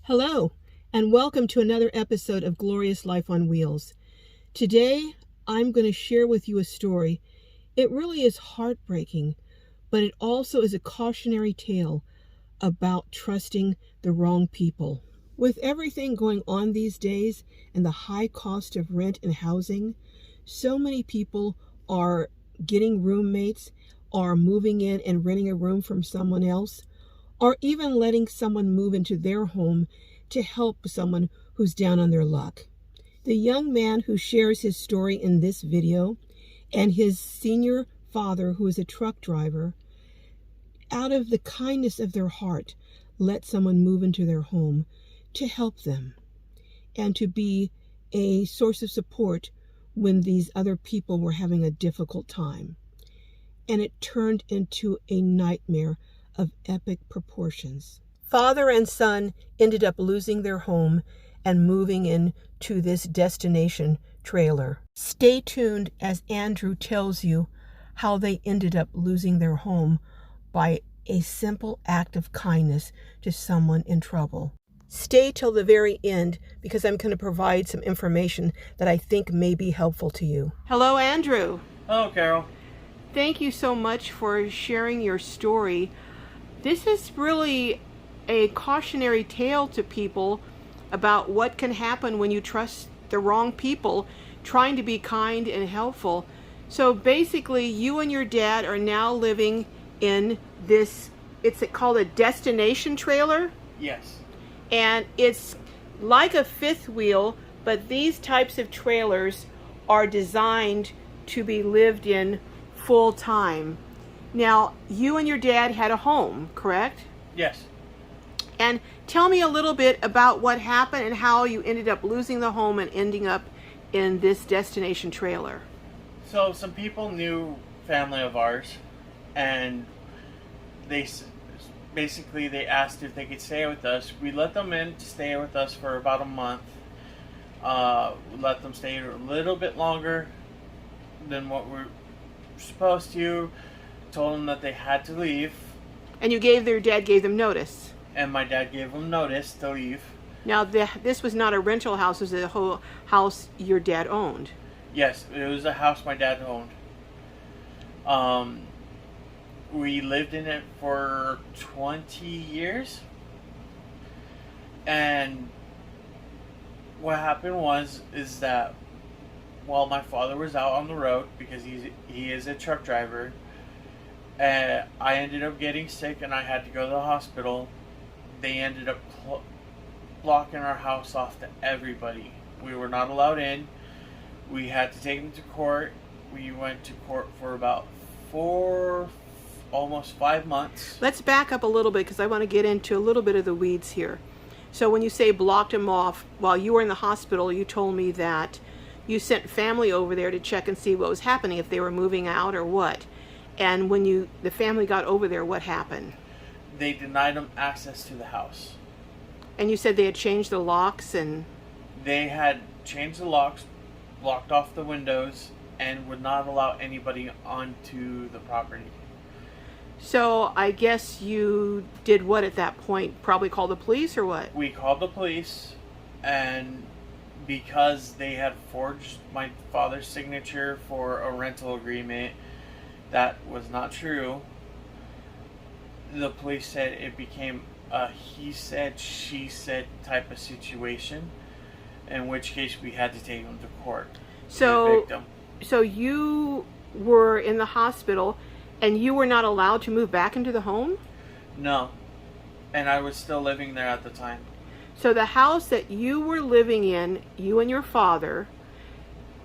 Hello, and welcome to another episode of Glorious Life on Wheels. Today, I'm going to share with you a story. It really is heartbreaking, but it also is a cautionary tale about trusting the wrong people. With everything going on these days and the high cost of rent and housing, so many people are getting roommates, or moving in and renting a room from someone else, or even letting someone move into their home to help someone who's down on their luck. The young man who shares his story in this video and his senior father, who is a truck driver, out of the kindness of their heart, let someone move into their home to help them and to be a source of support when these other people were having a difficult time. And it turned into a nightmare of epic proportions. Father and son ended up losing their home and moving into this destination trailer. Stay tuned as Andrew tells you how they ended up losing their home by a simple act of kindness to someone in trouble. Stay till the very end because I'm going to provide some information that I think may be helpful to you. Hello, Andrew. Hello, Carol. Thank you so much for sharing your story. This is really a cautionary tale to people about what can happen when you trust the wrong people, trying to be kind and helpful. So basically, you and your dad are now living in this, it's called a destination trailer? Yes. And it's like a fifth wheel, but these types of trailers are designed to be lived in full time. Now, you and your dad had a home, correct? Yes. And tell me a little bit about what happened and how you ended up losing the home and ending up in this destination trailer. So some people knew family of ours, and they asked if they could stay with us. We let them in to stay with us for about a month. We let them stay a little bit longer than what we're supposed to. Told them that they had to leave. And their dad gave them notice. And my dad gave them notice to leave. Now, this was not a rental house. It was a whole house your dad owned. Yes, it was a house my dad owned. We lived in it for 20 years. And what happened is that while my father was out on the road, because he is a truck driver, I ended up getting sick and I had to go to the hospital. They ended up blocking our house off to everybody. We were not allowed in. We had to take them to court. We went to court for about almost 5 months. Let's back up a little bit because I want to get into a little bit of the weeds here. So when you say blocked them off, while you were in the hospital, you told me that you sent family over there to check and see what was happening, if they were moving out or what. And when the family got over there, what happened? They denied them access to the house. And you said they had changed the locks and... They had changed the locks, blocked off the windows, and would not allow anybody onto the property. So I guess you did what at that point? Probably call the police or what? We called the police, and because they had forged my father's signature for a rental agreement that was not true, the police said it became a he said, she said type of situation, in which case we had to take them to court. So you were in the hospital and you were not allowed to move back into the home? No. And I was still living there at the time. So the house that you were living in, you and your father,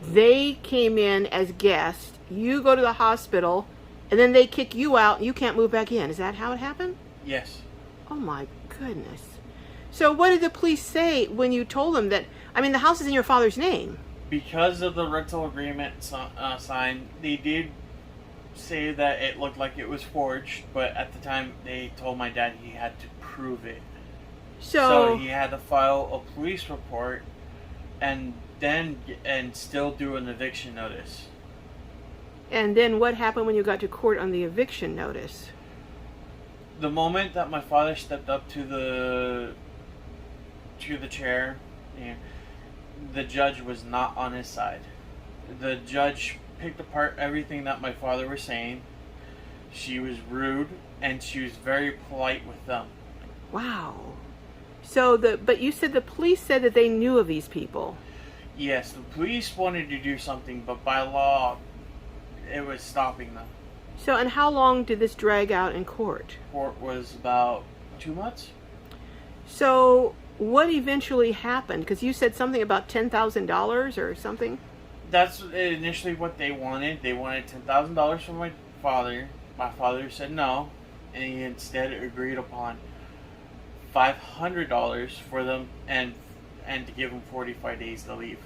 they came in as guests. You go to the hospital, and then they kick you out, and you can't move back in. Is that how it happened? Yes. Oh, my goodness. So what did the police say when you told them that, the house is in your father's name? Because of the rental agreement signed, they did say that it looked like it was forged, but at the time they told my dad he had to prove it. So he had to file a police report and still do an eviction notice. And then what happened when you got to court on the eviction notice? The moment that my father stepped up to through the chair. And the judge was not on his side. The judge picked apart everything that my father was saying. She was rude and she was very polite with them. Wow. But you said the police said that they knew of these people. Yes, the police wanted to do something, but by law, it was stopping them. So, and how long did this drag out in court? Court was about 2 months. So, what eventually happened? Because you said something about $10,000 or something. That's initially what they wanted. They wanted $10,000 from my father. My father said no, and he instead agreed upon $500 for them and to give them 45 days to leave.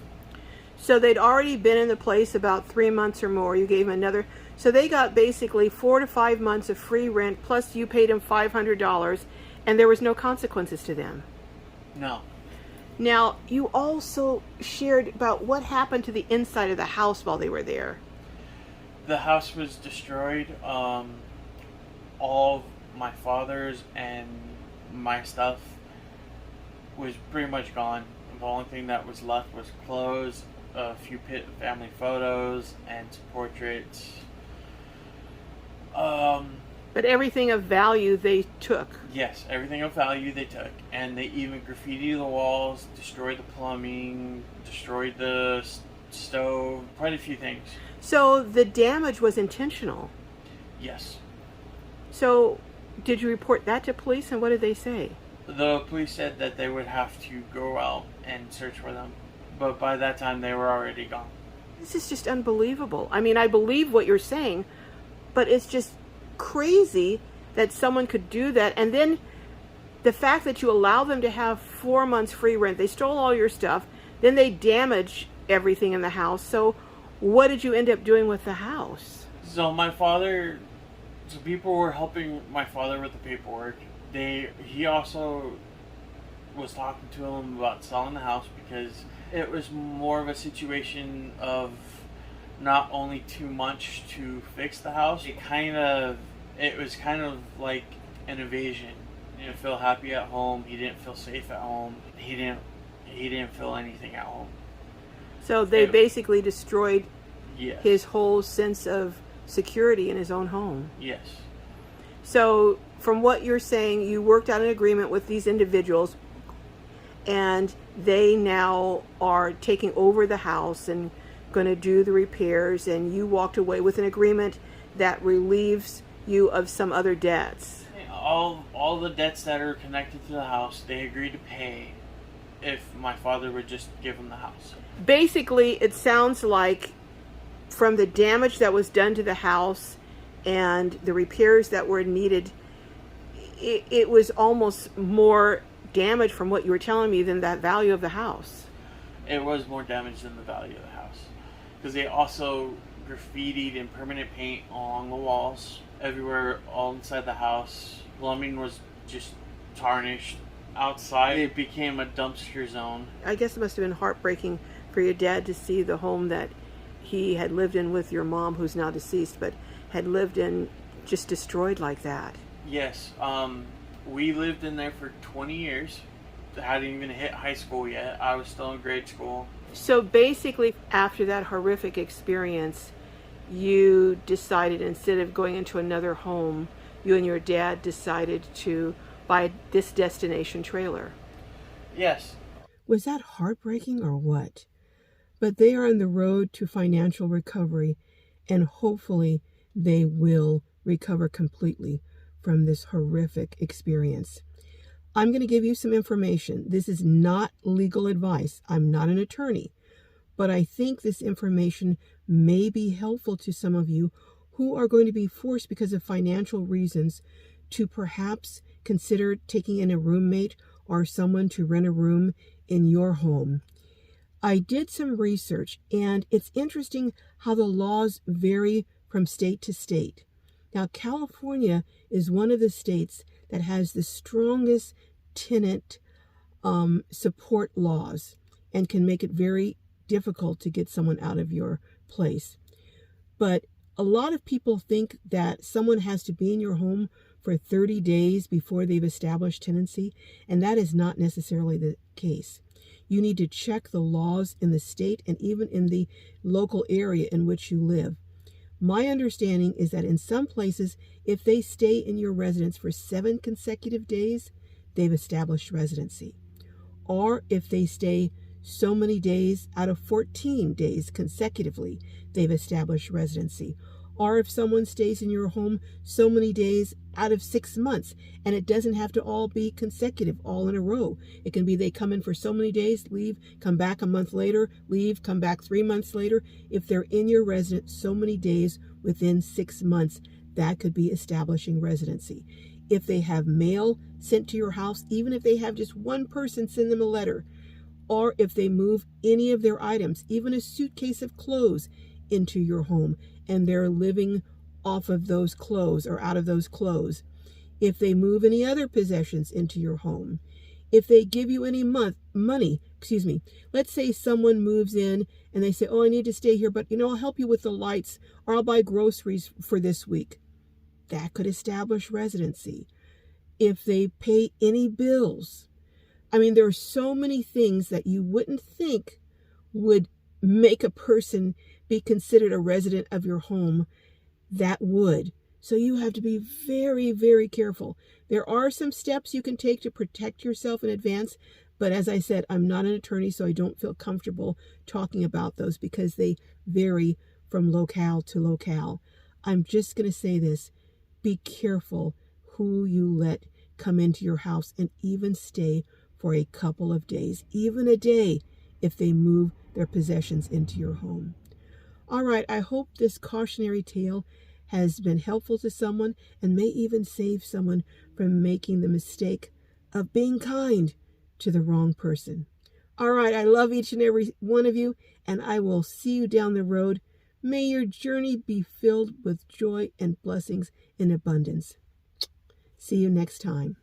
So they'd already been in the place about 3 months or more. You gave them another. So they got basically 4 to 5 months of free rent, plus you paid them $500, and there was no consequences to them. No. Now, you also shared about what happened to the inside of the house while they were there. The house was destroyed. All of my father's and my stuff was pretty much gone. The only thing that was left was clothes, a few family photos, and some portraits. But everything of value they took. Yes, everything of value they took. And they even graffitied the walls, destroyed the plumbing, destroyed the stove, quite a few things. So the damage was intentional. Yes. So did you report that to police, and what did they say? The police said that they would have to go out and search for them. But by that time, they were already gone. This is just unbelievable. I mean, I believe what you're saying, but it's just crazy that someone could do that. And then the fact that you allow them to have 4 months free rent, they stole all your stuff, then they damage everything in the house. So what did you end up doing with the house? So people were helping my father with the paperwork. He also was talking to him about selling the house because it was more of a situation of not only too much to fix the house. It was kind of like an invasion. He didn't feel happy at home. He didn't feel safe at home. He didn't feel anything at home. So they basically destroyed Yes. his whole sense of security in his own home. Yes. So from what you're saying, you worked out an agreement with these individuals, and they now are taking over the house and going to do the repairs, and you walked away with an agreement that relieves you of some other debts. All the debts that are connected to the house, they agreed to pay if my father would just give them the house. Basically, it sounds like from the damage that was done to the house and the repairs that were needed, it was almost more damage from what you were telling me than that value of the house. It was more damage than the value of the house. Because they also graffitied in permanent paint along the walls, everywhere, all inside the house. Plumbing was just tarnished. Outside, it became a dumpster zone. I guess it must have been heartbreaking for your dad to see the home that he had lived in with your mom, who's now deceased, but had lived in, just destroyed like that. Yes. We lived in there for 20 years. I hadn't even hit high school yet. I was still in grade school. So basically, after that horrific experience, you decided, instead of going into another home, you and your dad decided to buy this destination trailer. Yes. Was that heartbreaking or what? But they are on the road to financial recovery, and hopefully they will recover completely from this horrific experience. I'm going to give you some information. This is not legal advice. I'm not an attorney, but I think this information may be helpful to some of you who are going to be forced, because of financial reasons, to perhaps consider taking in a roommate or someone to rent a room in your home. I did some research, and it's interesting how the laws vary from state to state. Now, California is one of the states that has the strongest tenant support laws and can make it very difficult to get someone out of your place. But a lot of people think that someone has to be in your home for 30 days before they've established tenancy, and that is not necessarily the case. You need to check the laws in the state and even in the local area in which you live. My understanding is that in some places, if they stay in your residence for 7 consecutive days, they've established residency. Or if they stay so many days out of 14 days consecutively, they've established residency. Or if someone stays in your home so many days out of 6 months, and it doesn't have to all be consecutive, all in a row. It can be they come in for so many days, leave, come back a month later, leave, come back 3 months later. If they're in your residence so many days within 6 months, that could be establishing residency. If they have mail sent to your house, even if they have just one person send them a letter, or if they move any of their items, even a suitcase of clothes, into your home, and they're living off of those clothes or out of those clothes. If they move any other possessions into your home. If they give you any money, let's say someone moves in and they say, oh, I need to stay here, but I'll help you with the lights, or I'll buy groceries for this week. That could establish residency. If they pay any bills. There are so many things that you wouldn't think would make a person be considered a resident of your home that would. So you have to be very, very careful. There are some steps you can take to protect yourself in advance, but as I said, I'm not an attorney, so I don't feel comfortable talking about those because they vary from locale to locale. I'm just going to say this. Be careful who you let come into your house and even stay for a couple of days, even a day, if they move their possessions into your home. All right, I hope this cautionary tale has been helpful to someone and may even save someone from making the mistake of being kind to the wrong person. All right, I love each and every one of you, and I will see you down the road. May your journey be filled with joy and blessings in abundance. See you next time.